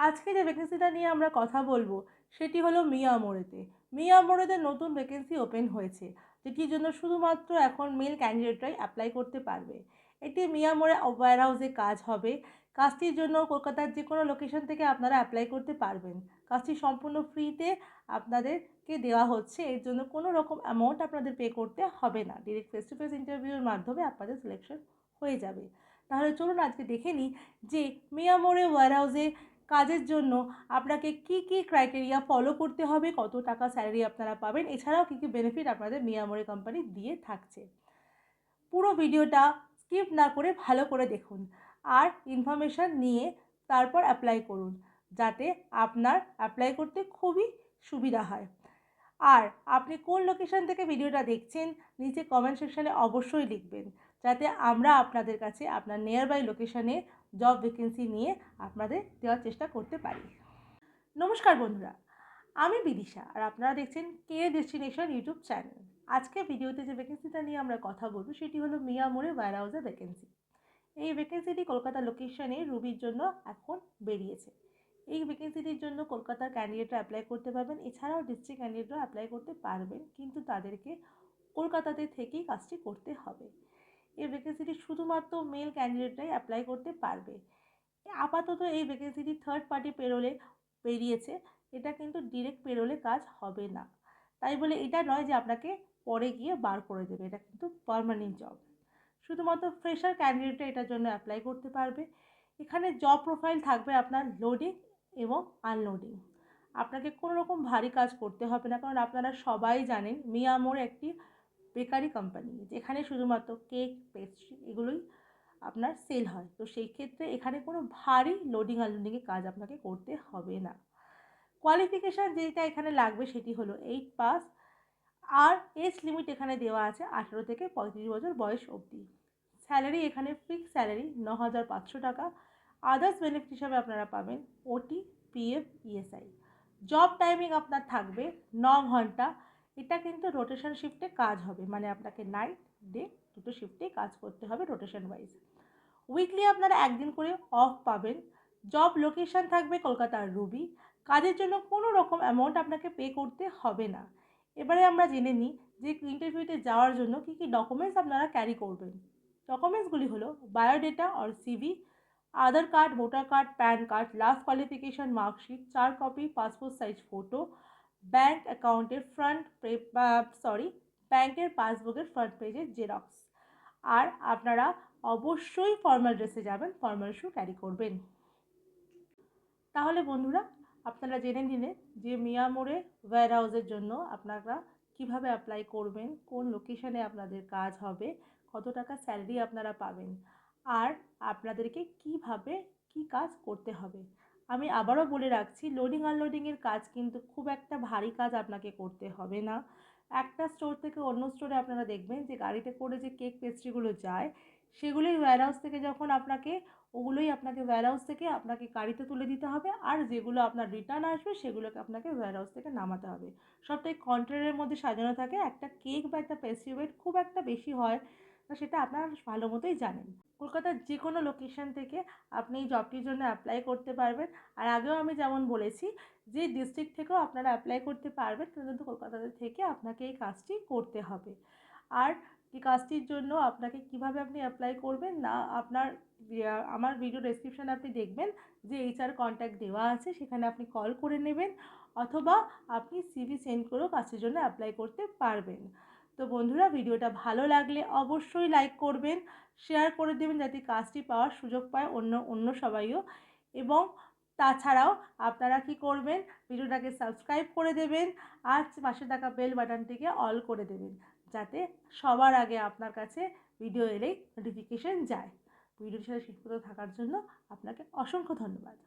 আজকে যে ভ্যাকেন্সিটা নিয়ে আমরা কথা বলবো সেটি হলো মিয়ামোড়েতে। মিয়ামোড়েতে নতুন ভ্যাকেন্সি ওপেন হয়েছে, যেটির জন্য শুধুমাত্র এখন মেল ক্যান্ডিডেটরাই অ্যাপ্লাই করতে পারবে। এটি মিয়ামোড়ে ওয়্যার হাউসে কাজ হবে। কাজটির জন্য কলকাতার যে কোনো লোকেশন থেকে আপনারা অ্যাপ্লাই করতে পারবেন। কাজটি সম্পূর্ণ ফ্রিতে আপনাদেরকে দেওয়া হচ্ছে, এর জন্য কোনো রকম অ্যামাউন্ট আপনাদের পে করতে হবে না। ডিরেক্ট ফেস টু ফেস ইন্টারভিউর মাধ্যমে আপনাদের সিলেকশন হয়ে যাবে। তাহলে চলুন আজকে দেখে নিই যে মিয়ামোড়ে ওয়্যার হাউসে কাজের জন্য আপনাকে কি কি ক্রাইটেরিয়া ফলো করতে হবে, কত টাকা স্যালারি আপনারা পাবেন, এছাড়াও কী কী বেনিফিট আপনাদের মিয়ামোরে কোম্পানি দিয়ে থাকছে। পুরো ভিডিওটা স্কিপ না করে ভালো করে দেখুন আর ইনফরমেশান নিয়ে তারপর অ্যাপ্লাই করুন, যাতে আপনার অ্যাপ্লাই করতে খুবই সুবিধা হয়। আর আপনি কোন লোকেশন থেকে ভিডিওটা দেখছেন নিচে কমেন্ট সেকশানে অবশ্যই লিখবেন, যাতে আমরা আপনাদের কাছে আপনার নিয়ার বাই লোকেশানে জব ভ্যাকেন্সি নিয়ে আপনাদের দেওয়ার চেষ্টা করতে পারি। নমস্কার বন্ধুরা, আমি বিদিশা আর আপনারা দেখছেন কে ডেস্টিনেশন ইউটিউব চ্যানেল। আজকে ভিডিওতে যে ভ্যাকেন্সিটা নিয়ে আমরা কথা বলবো সেটি হলো মিয়ামোড়ে ওয়্যার হাউসের ভ্যাকেন্সি। এই ভ্যাকেন্সিটি কলকাতা লোকেশনে রুবির জন্য এখন বেরিয়েছে। এই ভ্যাকেন্সিটির জন্য কলকাতার ক্যান্ডিডেটরা অ্যাপ্লাই করতে পারবেন, এছাড়াও ডিস্ট্রিক্ট ক্যান্ডিডেটরা অ্যাপ্লাই করতে পারবেন, কিন্তু তাদেরকে কলকাতাতে থেকেই কাজটি করতে হবে। এই ভ্যাকেন্সিটি শুধুমাত্র মেল ক্যান্ডিডেটরাই অ্যাপ্লাই করতে পারবে। আপাতত এই ভ্যাকেন্সিটি থার্ড পার্টি পেরোলে বেরিয়েছে, এটা কিন্তু ডিরেক্ট পেরোলে কাজ হবে না। তাই বলে এটা নয় যে আপনাকে পরে গিয়ে বার করে দেবে, এটা কিন্তু পার্মানেন্ট জব। শুধুমাত্র ফ্রেশার ক্যান্ডিডেটরা এটার জন্য অ্যাপ্লাই করতে পারবে। এখানে জব প্রোফাইল থাকবে আপনার লোডিং এবং আনলোডিং। আপনাকে কোনো রকম ভারী কাজ করতে হবে না, কারণ আপনারা সবাই জানেন মিয়ামোর একটি বেকারি কোম্পানি, যেখানে শুধুমাত্র কেক, পেস্ট্রি এগুলোই আপনার সেল হয়। তো সেই ক্ষেত্রে এখানে কোনো ভারী লোডিং আনলোডিংয়ের কাজ আপনাকে করতে হবে না। কোয়ালিফিকেশান যেটা এখানে লাগবে সেটি হলো 8 পাস, আর এজ লিমিট এখানে দেওয়া আছে 18 থেকে 35 বছর বয়স অবধি। স্যালারি এখানে ফিক্স স্যালারি 9,500 টাকা। আদার্স বেনিফিট হিসাবে আপনারা পাবেন ওটি, পিএফ, ইএসআই। জব টাইমিং আপনার থাকবে 9 ঘন্টা। এটা কিন্তু রোটেশন শিফটে কাজ হবে, মানে আপনাকে নাইট ডে দুটো শিফটেই কাজ করতে হবে রোটেশন ওয়াইজ। উইকলি আপনারা একদিন করে অফ পাবেন। জব লোকেশন থাকবে কলকাতার রুবি। কাজের জন্য কোনো রকম অ্যামাউন্ট আপনাকে পে করতে হবে না। এবারে আমরা জেনে নিই যে ইন্টারভিউতে যাওয়ার জন্য কী কী ডকুমেন্টস আপনারা ক্যারি করবেন। ডকুমেন্টসগুলি হলো biodata or CV, Aadhaar card, voter card, pan card, last qualification marksheet 4 copy, passport size photo, bank অ্যাকাউন্টের ব্যাংকের পাসবুকের ফ্রন্ট পেজের জেরক্স। আর আপনারা অবশ্যই ফর্মাল ড্রেসে যাবেন, ফর্মাল শু ক্যারি করবেন। তাহলে বন্ধুরা, আপনারা জেনে নিলেন যে মিয়ামোরে ওয়্যার হাউসের জন্য আপনারা কিভাবে অ্যাপ্লাই করবেন, কোন লোকেশানে আপনাদের কাজ হবে, কত টাকা স্যালারি আপনারা পাবেন, আর আপনাদেরকে কিভাবে কি কাজ করতে হবে। আমি আবারও বলে রাখছি, লোডিং আনলোডিংয়ের কাজ কিন্তু খুব একটা ভারী কাজ আপনাকে করতে হবে না। একটা স্টোর থেকে অন্য স্টোরে আপনারা দেখবেন যে গাড়িতে করে যে কেক পেস্ট্রিগুলো যায়, সেগুলোই ওয়্যার হাউস থেকে যখন ওগুলোই আপনাকে ওয়্যার হাউস থেকে আপনাকে গাড়িতে তুলে দিতে হবে, আর যেগুলো আপনার রিটার্ন আসবে সেগুলোকে আপনাকে ওয়্যার হাউস থেকে নামাতে হবে। সবটাই কন্টেনারের মধ্যে সাজানো থাকে। একটা কেক বা একটা পেস্ট্রি ওয়েট খুব একটা বেশি হয় না, সেটা আপনারা ভালো মতোই জানেন। কলকাতার যে কোনো লোকেশন থেকে আপনি এই জবটির জন্য অ্যাপ্লাই করতে পারবেন। আর আগেও আমি যেমন বলেছি যে ডিস্ট্রিক্ট থেকেও আপনারা অ্যাপ্লাই করতে পারবেন, কিন্তু কলকাতাতে থেকে আপনাকে এই কাজটি করতে হবে। আর এই কাজটির জন্য আপনাকে কিভাবে আপনি অ্যাপ্লাই করবেন না, আমার ভিডিও ডেসক্রিপশানে আপনি দেখবেন যে HR কন্ট্যাক্ট দেওয়া আছে, সেখানে আপনি কল করে নেবেন, অথবা আপনি সিভি সেন্ড করেও কাজের জন্য অ্যাপ্লাই করতে পারবেন। তো বন্ধুরা, ভিডিওটা ভালো লাগলে অবশ্যই লাইক করবেন, শেয়ার করে দেবেন, যাতে কাজটি পাওয়ার সুযোগ পায় অন্য সবাইও। এবং তাছাড়াও আপনারা কি করবেন, ভিডিওটাকে সাবস্ক্রাইব করে দেবেন আর পাশে থাকা বেল বাটনটিকে অল করে দেবেন, যাতে সবার আগে আপনার কাছে ভিডিও এলেই নোটিফিকেশান যায়। ভিডিওর সাথে শিক্ষিত থাকার জন্য আপনাকে অসংখ্য ধন্যবাদ।